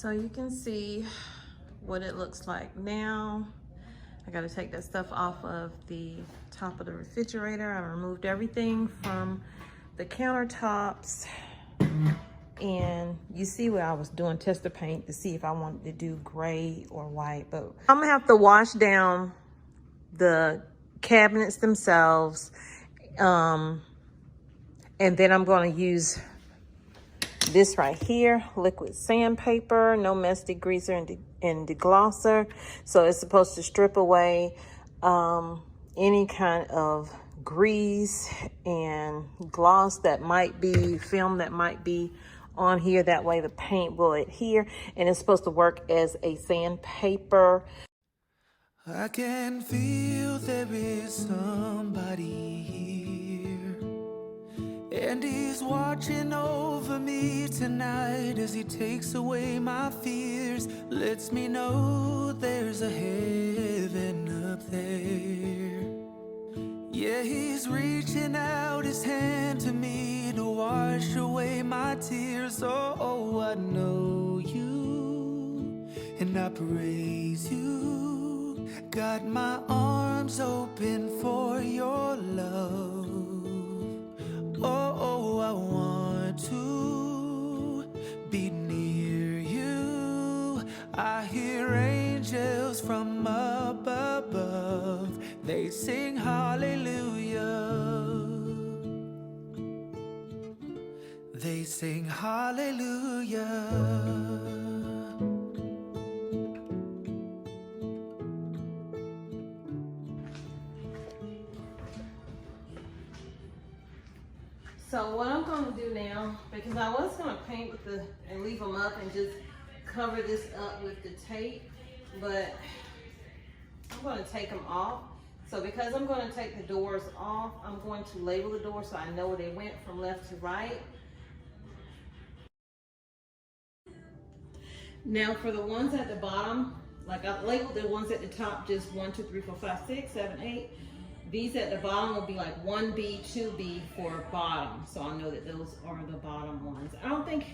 So you can see what it looks like now. I got to take that stuff off of the top of the refrigerator. I removed everything from the countertops. And you see where I was doing tester paint to see if I wanted to do gray or white. But I'm gonna have to wash down the cabinets themselves. And then I'm gonna use this right here, liquid sandpaper, no mess degreaser and deglosser. So it's supposed to strip away any kind of grease and gloss that might be, film that might be on here. That way the paint will adhere, and it's supposed to work as a sandpaper. I can feel there is somebody here, and he's watching over me tonight as he takes away my fears, lets me know there's a heaven up there. Yeah, he's reaching out his hand to me to wash away my tears. Oh, I know you, and I praise you. Got my arms open for your love. Oh, I want to be near you. I hear angels from up above. They sing hallelujah. They sing hallelujah. So what I'm gonna do now, because I was gonna paint with the, and leave them up and just cover this up with the tape, but I'm gonna take them off. So because I'm gonna take the doors off, I'm going to label the doors so I know where they went from left to right. Now for the ones at the bottom, like I labeled the ones at the top, just 1, 2, 3, 4, 5, 6, 7, 8. These at the bottom will be like 1B, 2B for bottom. So I know that those are the bottom ones. I don't think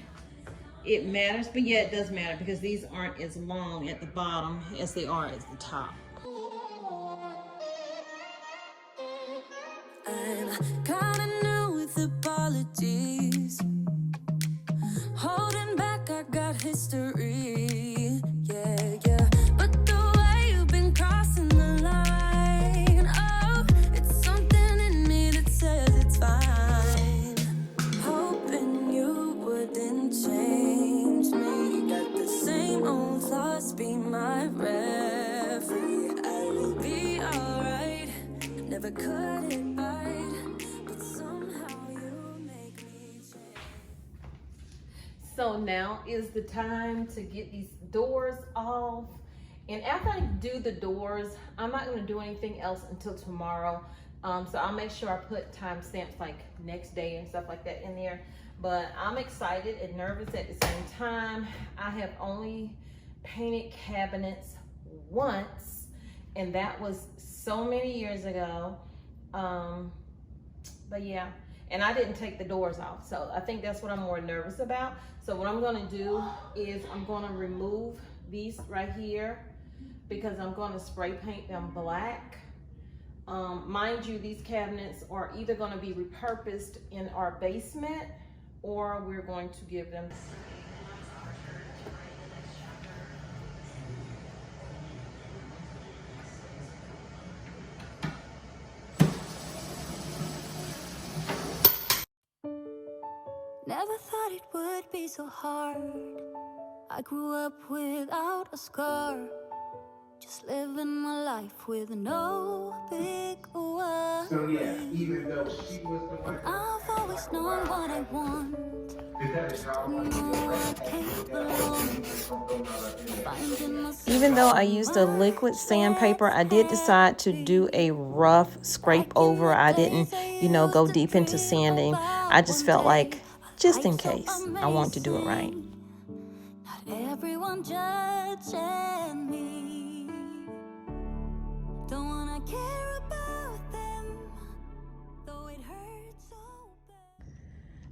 it matters, but yeah, it does matter because these aren't as long at the bottom as they are at the top. I'm kinda new with apologies. Holding back, I got history. Yeah. But the way you've been crossing the line, oh, it's something in me that says it's fine. Hoping you wouldn't change me. Got the same old thoughts, be my referee. I will be alright. Never cut it right, but somehow you make me change. So now is the time to get these doors off. And after I do the doors, I'm not gonna do anything else until tomorrow. So I'll make sure I put timestamps like next day and stuff like that in there. But I'm excited and nervous at the same time. I have only painted cabinets once, and that was so many years ago. But yeah, and I didn't take the doors off, so I think that's what I'm more nervous about. So what I'm gonna do is I'm gonna remove these right here because I'm gonna spray paint them black. Mind you, these cabinets are either gonna be repurposed in our basement or we're going to give them. Never thought it would be so hard. I grew up without a scar, just living my life with no big worries. So yeah, even though she was the one, I've always known what I want. Even though I used a liquid sandpaper, I did decide to do a rough scrape over. I didn't, go deep into sanding. I just felt like, just in case, I want to do it right. Not everyone judging me. Don't wanna care about them, though it hurts so bad.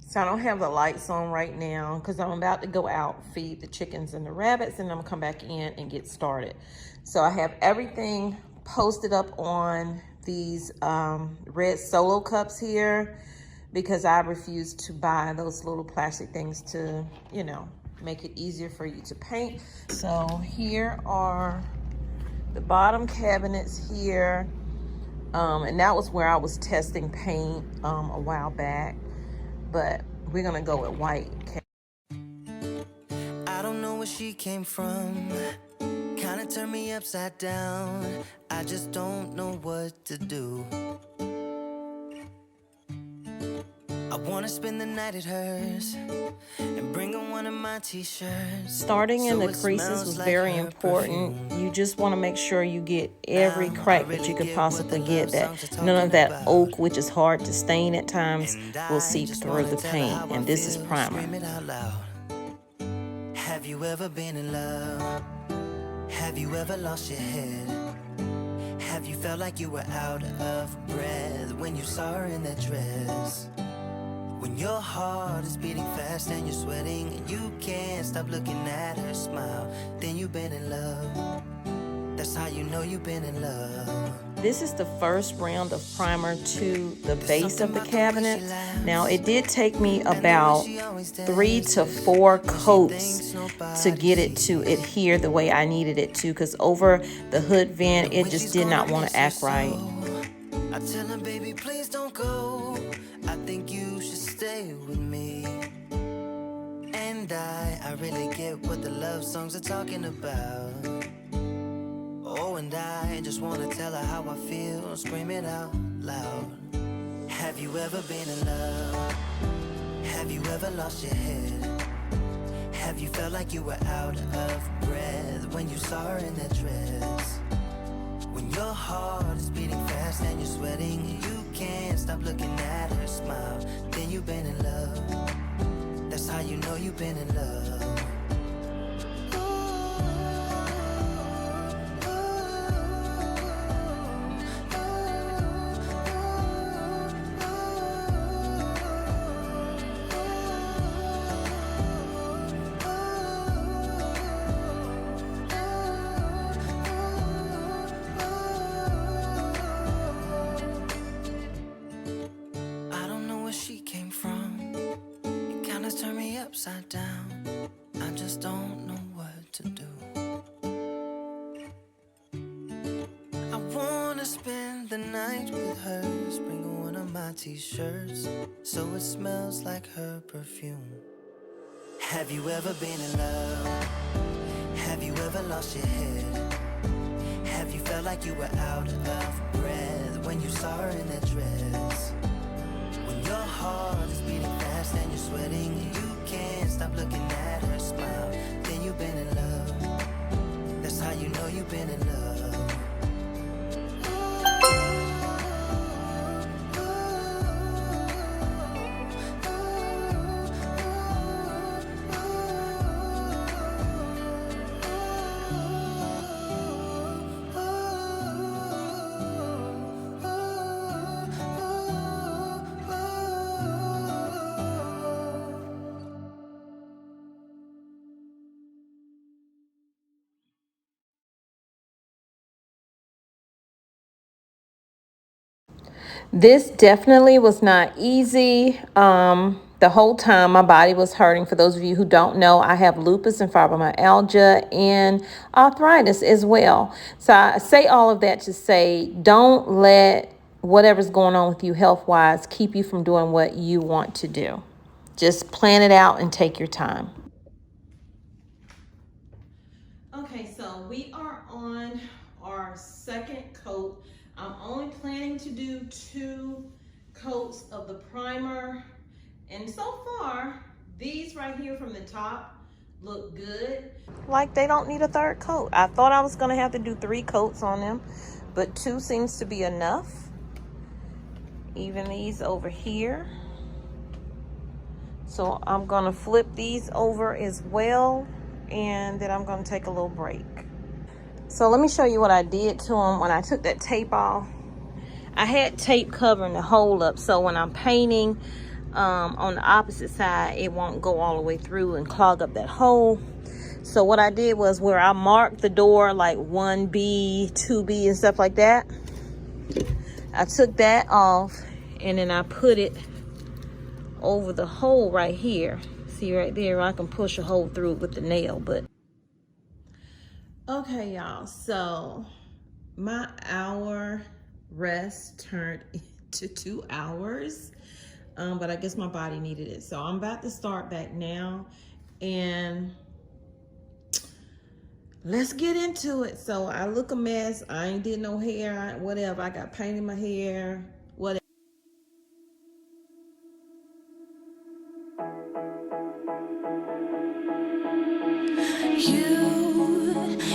So I don't have the lights on right now because I'm about to go out, feed the chickens and the rabbits, and I'm gonna come back in and get started. So I have everything posted up on these red Solo cups here because I refuse to buy those little plastic things to, you know, make it easier for you to paint. So here are the bottom cabinets here. And that was where I was testing paint a while back. But we're gonna go with white. I don't know where she came from. Kinda turned me upside down. I just don't know what to do. I wanna spend the night at hers and bring her one of my t-shirts. Starting in the creases was very important. You just want to make sure you get every crack that you could possibly get, that none of that oak, which is hard to stain at times, will seep through the paint. And this is primer. Have you ever been in love? Have you ever lost your head? Have you felt like you were out of breath when you saw her in that dress? When your heart is beating fast and you're sweating and you can't stop looking at her smile, then you've been in love. That's how you know you've been in love. This is the first round of primer to the base of the cabinet. Now it did take me about 3 to 4 coats to get it to adhere the way I needed it to, because over the hood vent it just did not want to act right. I tell her, baby, please don't go. I think you should stay with me. And I really get what the love songs are talking about. Oh, and I just wanna tell her how I feel, scream it out loud. Have you ever been in love? Have you ever lost your head? Have you felt like you were out of breath when you saw her in that dress? When your heart is beating fast and you're sweating and you can't stop looking at her smile, then you've been in love. That's how you know you've been in love. Upside down, I just don't know what to do. I wanna spend the night with her, bring her one of my t-shirts so it smells like her perfume. Have you ever been in love? Have you ever lost your head? Have you felt like you were out of breath when you saw her in that dress? When your heart is beating fast and you're sweating and you can't stop looking at her smile, then you've been in love. That's how you know you've been in love. This definitely was not easy. The whole time my body was hurting. For those of you who don't know, I have lupus and fibromyalgia and arthritis as well. So I say all of that to say, don't let whatever's going on with you health-wise keep you from doing what you want to do. Just plan it out and take your time. Okay, so we are on our second coat. I'm only planning to do 2 coats of the primer. And so far, these right here from the top look good. Like they don't need a 3rd coat. I thought I was gonna have to do 3 coats on them, but 2 seems to be enough. Even these over here. So I'm gonna flip these over as well, and then I'm gonna take a little break. So let me show you what I did to them when I took that tape off. I had tape covering the hole up, so when I'm painting, on the opposite side, it won't go all the way through and clog up that hole. So what I did was, where I marked the door like 1B, 2B and stuff like that, I took that off and then I put it over the hole right here. See right there, I can push a hole through it with the nail. But okay, y'all, so my hour rest turned into 2 hours, but I guess my body needed it. So I'm about to start back now, and let's get into it. So I look a mess. I ain't did no hair, whatever. I got paint in my hair, whatever.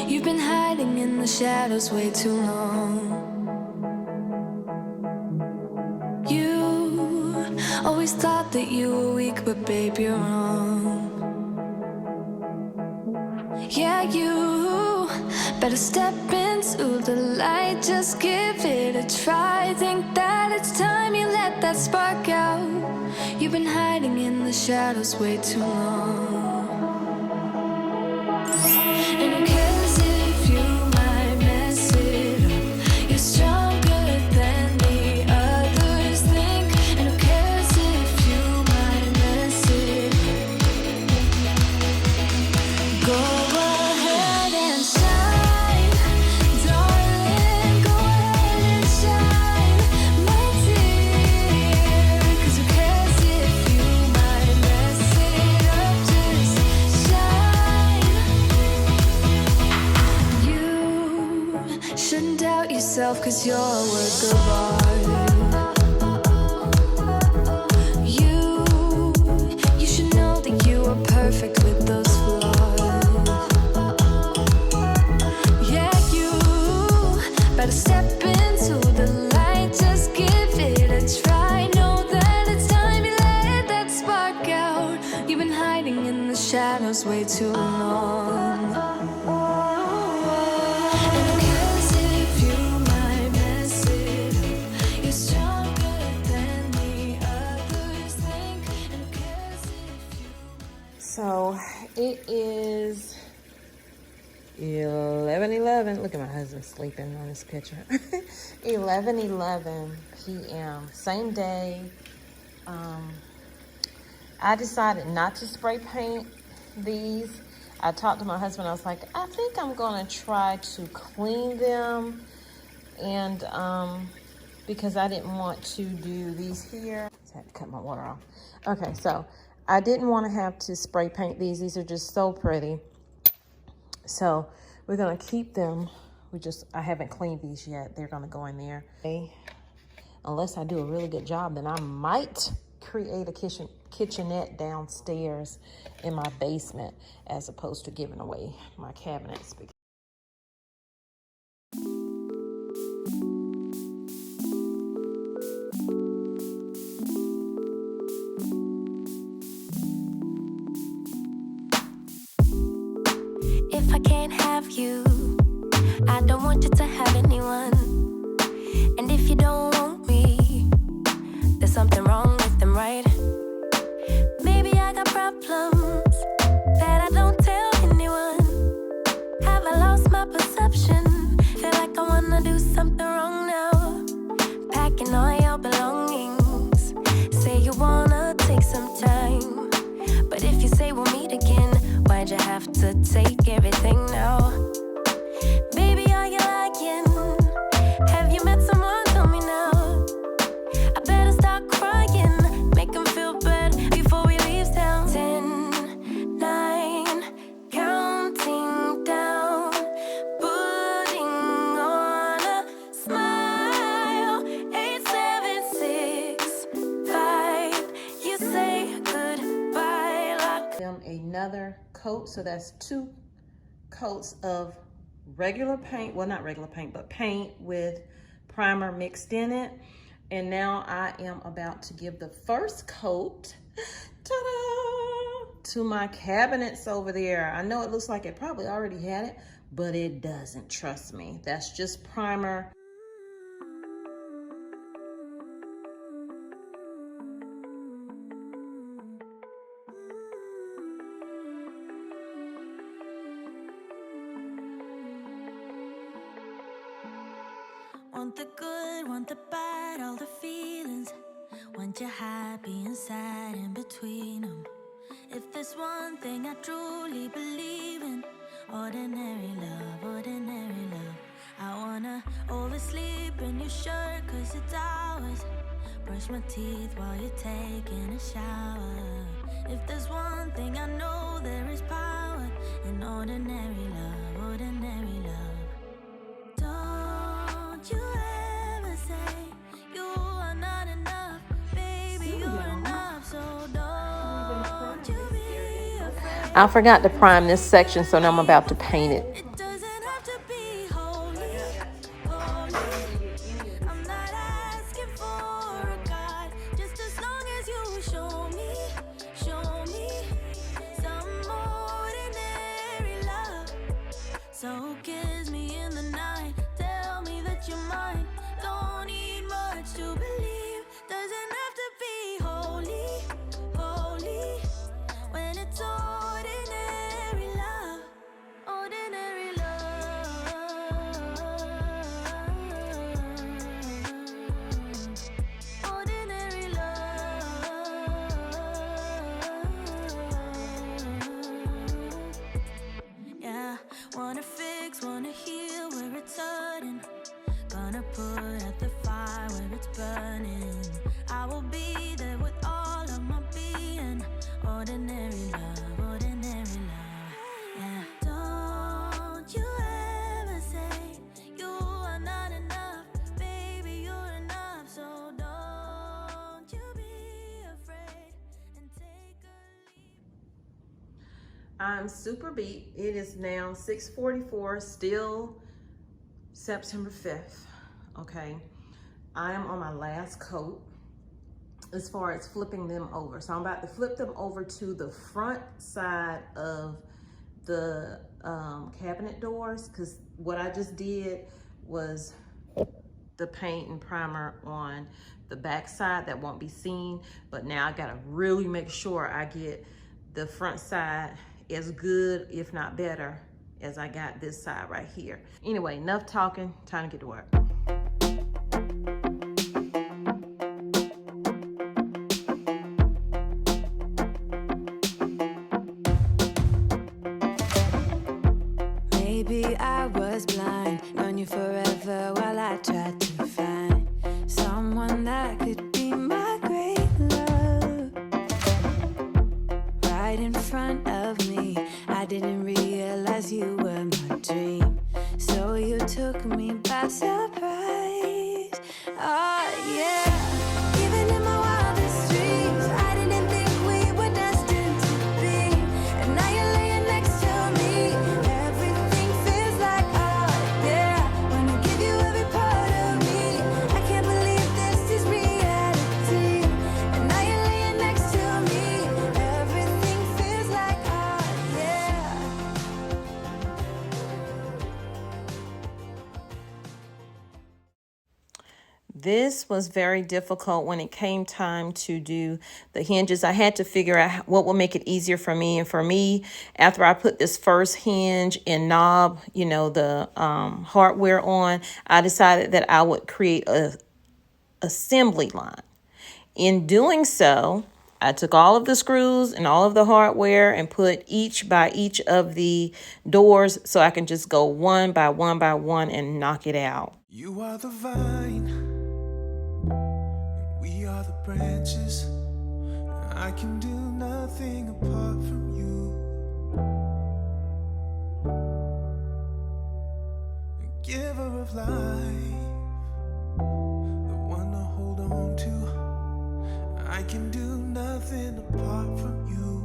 You've been hiding in the shadows way too long. You always thought that you were weak, but babe, you're wrong. Yeah, you better step into the light, just give it a try. Think that it's time you let that spark out. You've been hiding in the shadows way too long. And who cares if you might mess it up? You're stronger than the others think. And who cares if you might mess it up? Go ahead and shine, darling. Go ahead and shine, my dear. 'Cause who cares if you might mess it up? Just shine. You shouldn't doubt yourself, 'cause you're a work of art. You should know that you are perfect with those flaws. Yeah, you better step into the light, just give it a try. Know that it's time you let that spark out. You've been hiding in the shadows way too long. And who cares if you might mess it up? You're stronger than the others think. And who cares if you might. So it is 11:11. Look at my husband sleeping on this picture. 11:11 p.m. Same day. I decided not to spray paint these. I talked to my husband. I was like, I think I'm gonna try to clean them, and because I didn't want to do these here. I had to cut my water off. Okay, so I didn't want to have to spray paint these. These are just so pretty. So we're gonna keep them. I haven't cleaned these yet. They're gonna go in there. Okay. Unless I do a really good job, then I might create a kitchenette downstairs in my basement, as opposed to giving away my cabinets. If I can't have you, I don't want you to have anyone. And if you don't want me, there's something wrong with them, right? Maybe I got problems that I don't tell anyone. Have I lost my perception? Feel like I wanna do something wrong now. Packing all your belongings. Say you wanna take some time, but if you say we'll meet again, why'd you have to take everything now? Baby, are you lying? Have you met someone? Tell me now. I better start crying, make them feel bad before we leave town. 10, 9, counting down, putting on a smile. 8, 7, 6, 5. You say goodbye like Them another coat, so that's 2 coats of regular paint. Well, not regular paint, but paint with primer mixed in it. And now I am about to give the first coat, ta-da, to my cabinets over there. I know it looks like it probably already had it, but it doesn't, trust me. That's just primer. Want the good, want the bad, all the feelings. Want you happy and sad in between them. If there's one thing I truly believe in, ordinary love, ordinary love. I wanna oversleep in your shirt 'cause it's ours. Brush my teeth while you're taking a shower. If there's one thing I know, there is power in ordinary love, ordinary love. Don't you ever say you are not enough, baby, you're enough, so don't you be afraid. I forgot to prime this section, so now I'm about to paint it. It doesn't have to be holy, holy. I'm not asking for a God, just as long as you show me some ordinary love. So kiss me in the night, tell me that you're mine. Don't need much to believe, doesn't have to be holy, holy. When it's ordinary love, ordinary love, ordinary love. Yeah, wanna fix, wanna heal where it's hurting. Gonna put out the fire where it's burning. I will be there with all of my being. Ordinary love, ordinary love. Yeah. Don't you ever say you are not enough, baby, you're enough. So don't you be afraid and take a leap. I'm super beat. It is now 6:44, still September 5th. Okay, I am on my last coat as far as flipping them over. So I'm about to flip them over to the front side of the cabinet doors, because what I just did was the paint and primer on the back side that won't be seen, but now I gotta really make sure I get the front side as good, if not better, as I got this side right here. Anyway, enough talking, time to get to work. Maybe I was blind, known you forever while I tried to find someone that could be my great love. Right in front of me, I didn't realize you were my dream, so you took me by surprise. Oh yeah, even in my wildest dreams, I didn't think we were destined to be. And now you're laying next to me, everything feels like art. Yeah, when I give you every part of me, I can't believe this is reality. And now you're laying next to me, everything feels like art. Yeah. This was very difficult when it came time to do the hinges. I had to figure out what will make it easier for me. And for me, after I put this first hinge and knob, you know, the hardware on, I decided that I would create a assembly line. In doing so, I took all of the screws and all of the hardware and put each by each of the doors so I can just go one by one by one and knock it out. You are the vine, and we are the branches. I can do nothing apart from you. Giver of life, the one to hold on to. I can do nothing apart from you.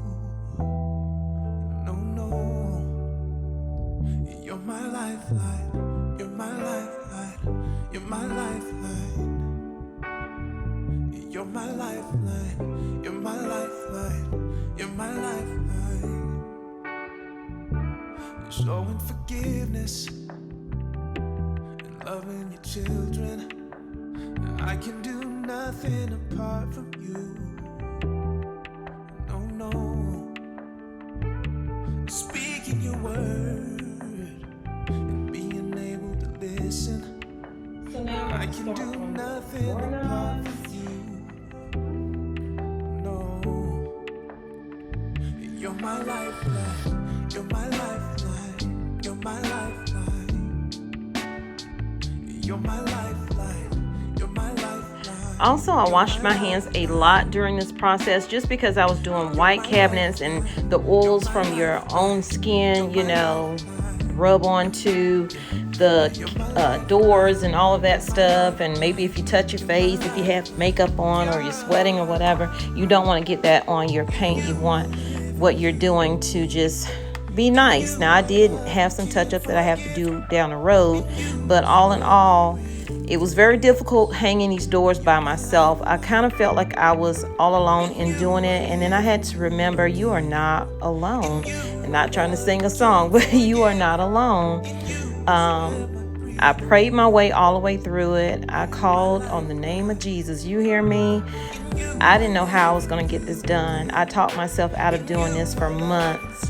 No, no. You're my lifeline. You're my lifeline. You're my lifeline. You're my lifeline. You're my lifeline. You're my lifeline. You're showing forgiveness and loving your children. I can do nothing apart from you. No, no. Speaking your word and being able to listen. So now in love with you. No, you're my lifeline. You're my lifeline. You're my lifeline. You're my lifeline. You're my lifeline. Also, I washed my hands a lot during this process just because I was doing white cabinets, and the oils from your own skin, you know, rub onto the doors and all of that stuff. And maybe if you touch your face, if you have makeup on or you're sweating or whatever, you don't want to get that on your paint. You want what you're doing to just be nice. Now, I did have some touch-up that I have to do down the road, but all in all, it was very difficult hanging these doors by myself. I kind of felt like I was all alone in doing it. And then I had to remember, you are not alone. I'm not trying to sing a song, but you are not alone. I prayed my way all the way through it. I called on the name of Jesus. You hear me? I didn't know how I was going to get this done. I talked myself out of doing this for months.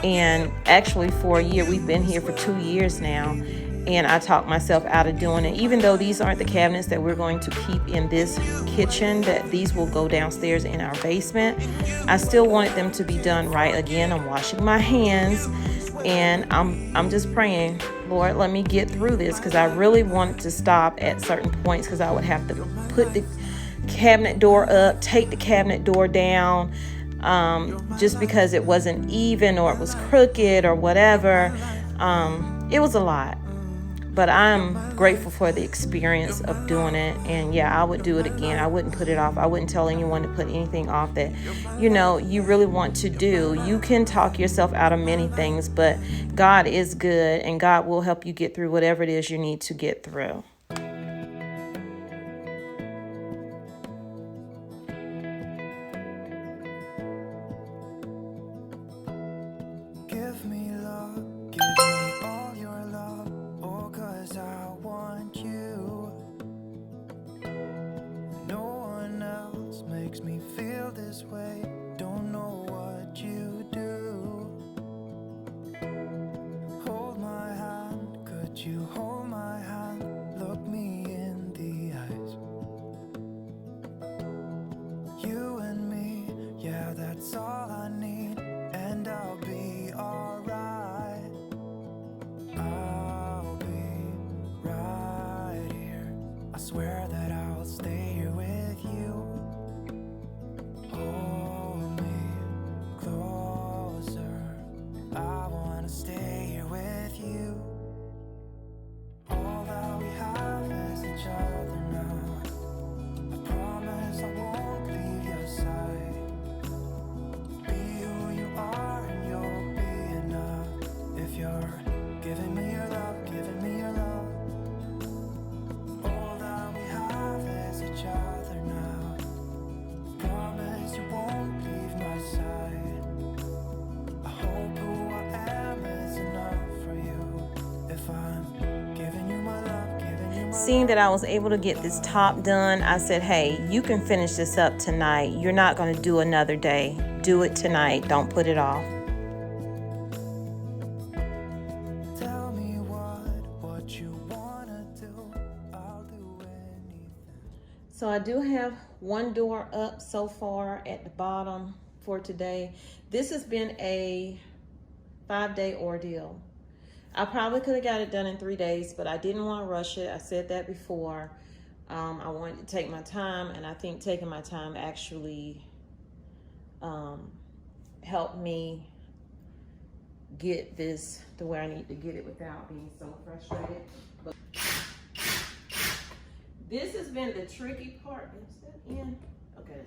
And actually for a year. We've been here for 2 years now. And I talked myself out of doing it. Even though these aren't the cabinets that we're going to keep in this kitchen, that these will go downstairs in our basement, I still wanted them to be done right. Again, I'm washing my hands, and I'm just praying, Lord, let me get through this, because I really wanted to stop at certain points, because I would have to put the cabinet door up, take the cabinet door down, just because it wasn't even or it was crooked or whatever. It was a lot. But I'm grateful for the experience of doing it. And yeah, I would do it again. I wouldn't put it off. I wouldn't tell anyone to put anything off that, you know, you really want to do. You can talk yourself out of many things, but God is good, and God will help you get through whatever it is you need to get through. Give me love, give me all your love, oh, 'cause I want you. No one else makes me feel this way, don't know what you do. Hold my hand, could you hold my hand, look me in the eyes. You and me, yeah, that's all I need, and I'll be alright. I'll be right here. I swear that I'll stay here with you. Hold me closer. I wanna stay here with you. All that we have is each other now. I promise I won't leave your side. Be who you are and you'll be enough. If you're giving me your love, giving me your love. All that we have is each other now. Promise you won't leave my side. I hope who I am is enough for you. If I'm giving you my love, giving you my Seeing that I was able to get this top done, I said, hey, you can finish this up tonight. You're not going to do another day. Do it tonight. Don't put it off. Tell me what you wanna do. I'll do anything. So I do have one door up so far at the bottom for today. This has been a 5-day ordeal. I probably could have got it done in 3 days, but I didn't want to rush it. I said that before. I wanted to take my time, and I think taking my time actually helped me get this to where I need to get it without being so frustrated. But this has been the tricky part. Is that in? Okay.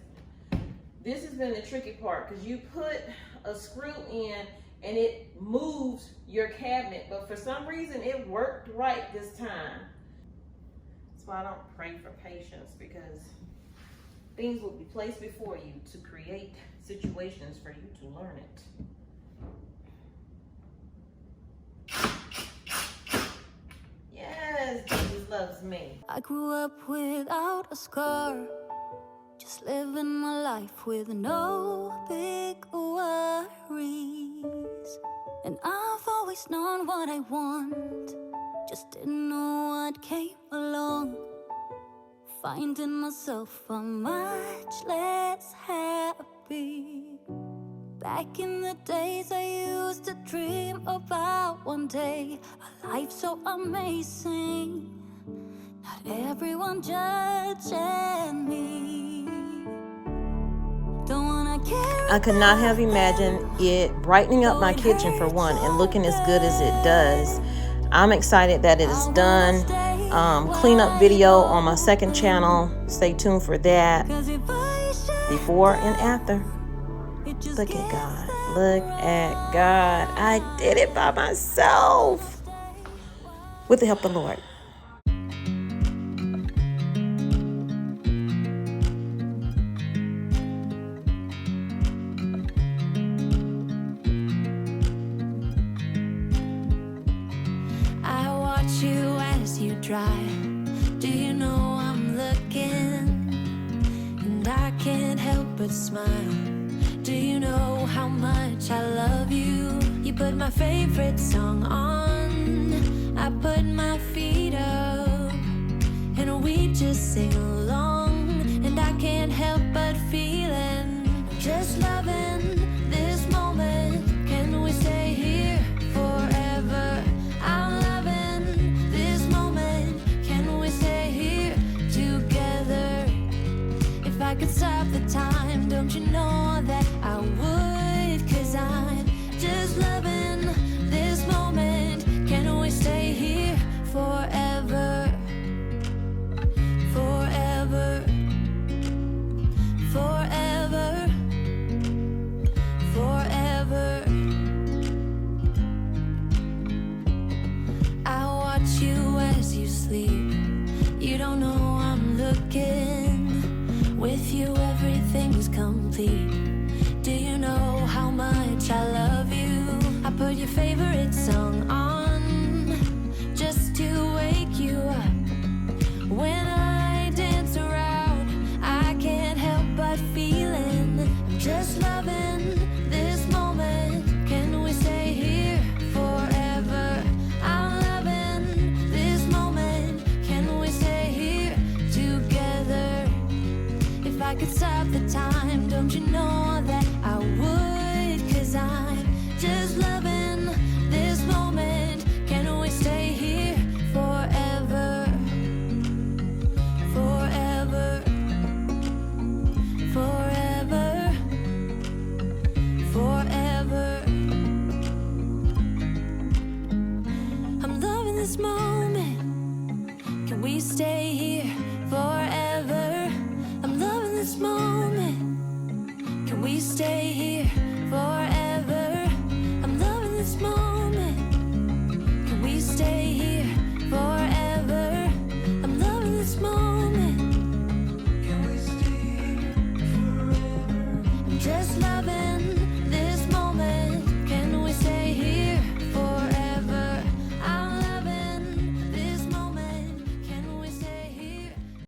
This has been the tricky part, because you put a screw in and it moves your cabinet, but for some reason it worked right this time. That's why I don't pray for patience, because things will be placed before you to create situations for you to learn it. Yes, Jesus loves me. I grew up without a scar, just living my life with no big worries. And I've always known what I want, just didn't know what came along. finding myself a much less happy. Back in the days I used to dream about one day a life so amazing, not everyone judging me. Don't wanna care. I could not have imagined it brightening up my kitchen for one and looking as good as it does. I'm excited that it is done. Cleanup video on my second channel. Stay tuned for that. Before and after. Look at God. Look at God. I did it by myself. With the help of the Lord. I watch you as you drive. Do you know I'm looking? And I can't help but smile. Do you know how much I love you? You put my favorite song on. I put my feet up and we just sing along. And I can't help but feeling, just loving this moment. Can we stay here forever? I'm loving this moment. Can we stay here together? If I could stop the time, don't you know that I would? 'Cause I'm just loving this moment. Can we stay here forever? Forever. Forever. Forever. I watch you as you sleep. You don't know I'm looking. With you everything's complete. Do you know how much I love you? I put your favorite song on just to wake you up. When I dance around, I can't help but feeling, I'm just loving this moment. Can we stay here forever? I'm loving this moment. Can we stay here together? If I could stop the time, don't you know that I would? 'Cause I'm just loving this moment. Can we stay here forever? Forever. Forever. Forever. I'm loving this moment. Can we stay here forever? I'm loving this moment. Can we stay here